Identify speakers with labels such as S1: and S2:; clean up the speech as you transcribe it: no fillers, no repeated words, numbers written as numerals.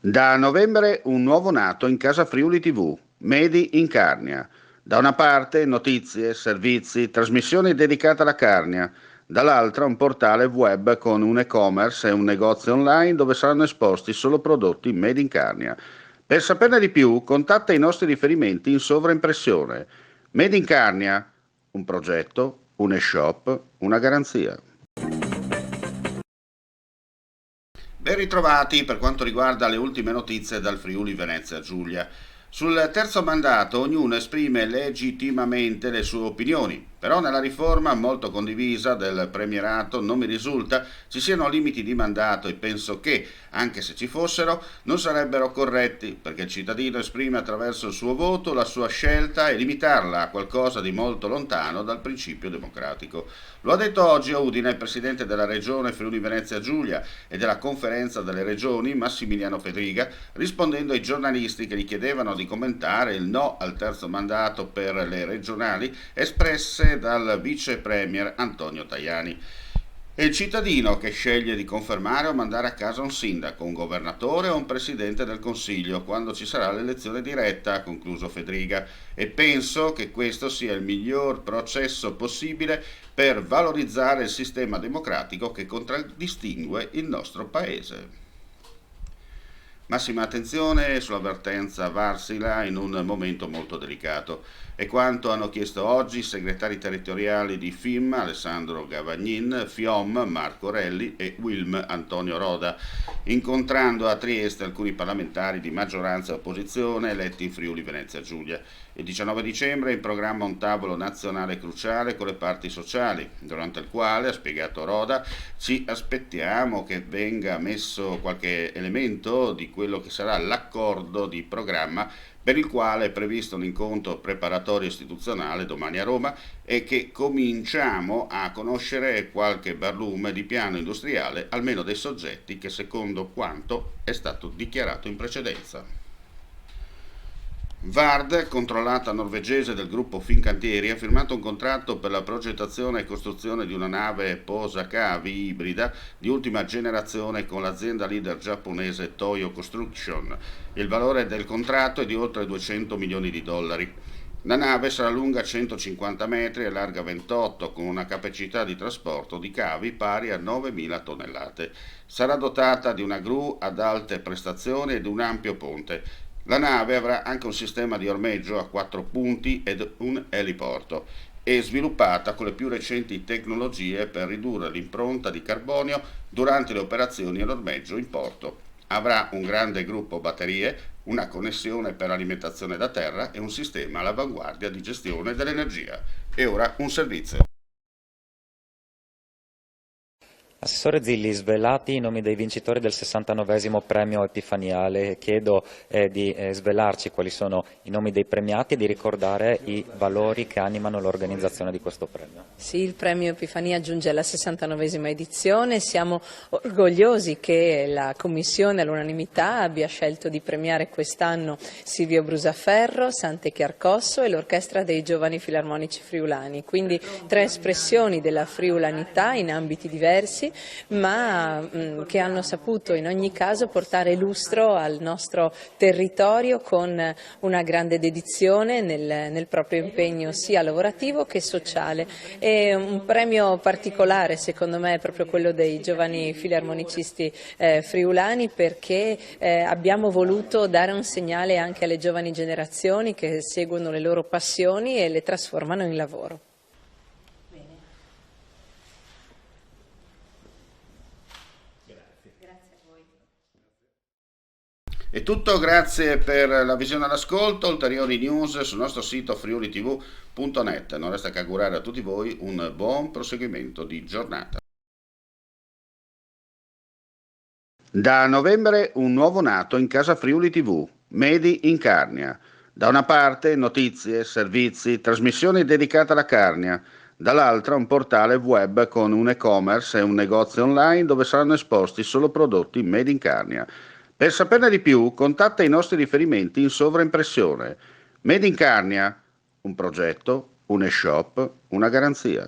S1: Da novembre un nuovo nato in Casa Friuli TV, Medi in Carnia. Da una parte notizie, servizi, trasmissioni dedicate alla Carnia, dall'altra un portale web con un e-commerce e un negozio online dove saranno esposti solo prodotti made in Carnia. Per saperne di più, contatta i nostri riferimenti in sovraimpressione. Made in Carnia, un progetto, un e-shop, una garanzia. Ben ritrovati per quanto riguarda le ultime notizie dal Friuli Venezia Giulia. Sul terzo mandato ognuno esprime legittimamente le sue opinioni, però nella riforma molto condivisa del premierato non mi risulta ci siano limiti di mandato e penso che, anche se ci fossero, non sarebbero corretti, perché il cittadino esprime attraverso il suo voto la sua scelta e limitarla a qualcosa di molto lontano dal principio democratico. Lo ha detto oggi a Udine il presidente della regione Friuli Venezia Giulia e della conferenza delle regioni Massimiliano Fedriga, rispondendo ai giornalisti che gli chiedevano di commentare il no al terzo mandato per le regionali espresse dal vice premier Antonio Tajani. È il cittadino che sceglie di confermare o mandare a casa un sindaco, un governatore o un presidente del Consiglio quando ci sarà l'elezione diretta, ha concluso Fedriga, e penso che questo sia il miglior processo possibile per valorizzare il sistema democratico che contraddistingue il nostro Paese. Massima attenzione sull'avvertenza Varsila in un momento molto delicato. È quanto hanno chiesto oggi i segretari territoriali di FIM Alessandro Gavagnin, FIOM Marco Relli e WILM Antonio Roda, incontrando a Trieste alcuni parlamentari di maggioranza e opposizione eletti in Friuli Venezia Giulia. Il 19 dicembre è in programma un tavolo nazionale cruciale con le parti sociali, durante il quale, ha spiegato Roda, ci aspettiamo che venga messo qualche elemento di quello che sarà l'accordo di programma per il quale è previsto un incontro preparatorio istituzionale domani a Roma e che cominciamo a conoscere qualche barlume di piano industriale, almeno dei soggetti che secondo quanto è stato dichiarato in precedenza. Vard, controllata norvegese del gruppo Fincantieri, ha firmato un contratto per la progettazione e costruzione di una nave posa-cavi ibrida di ultima generazione con l'azienda leader giapponese Toyo Construction. Il valore del contratto è di oltre 200 milioni di dollari. La nave sarà lunga 150 metri e larga 28, con una capacità di trasporto di cavi pari a 9.000 tonnellate. Sarà dotata di una gru ad alte prestazioni e di un ampio ponte. La nave avrà anche un sistema di ormeggio a 4 punti ed un eliporto e sviluppata con le più recenti tecnologie per ridurre l'impronta di carbonio durante le operazioni all'ormeggio in porto. Avrà un grande gruppo batterie, una connessione per alimentazione da terra e un sistema all'avanguardia di gestione dell'energia. E ora un servizio.
S2: Assessore Zilli, svelati i nomi dei vincitori del 69esimo premio Epifaniale. Chiedo di svelarci quali sono i nomi dei premiati e di ricordare i valori che animano l'organizzazione di questo premio.
S3: Sì, il premio Epifania giunge alla 69esima edizione. Siamo orgogliosi che la Commissione all'unanimità abbia scelto di premiare quest'anno Silvio Brusaferro, Sante Chiarcosso e l'Orchestra dei Giovani Filarmonici Friulani. Quindi 3 espressioni della friulanità in ambiti diversi, ma che hanno saputo in ogni caso portare lustro al nostro territorio con una grande dedizione nel proprio impegno sia lavorativo che sociale. E un premio particolare secondo me è proprio quello dei giovani filarmonicisti friulani, perché abbiamo voluto dare un segnale anche alle giovani generazioni che seguono le loro passioni e le trasformano in lavoro.
S1: È tutto, grazie per la visione all'ascolto. Ulteriori news sul nostro sito friulitv.net. Non resta che augurare a tutti voi un buon proseguimento di giornata. Da novembre un nuovo nato in Casa Friuli TV, Medi in Carnia. Da una parte notizie, servizi, trasmissioni dedicate alla Carnia, dall'altra un portale web con un e-commerce e un negozio online dove saranno esposti solo prodotti made in Carnia. Per saperne di più, contatta i nostri riferimenti in sovraimpressione. Made in Carnia, un progetto, un e-shop, una garanzia.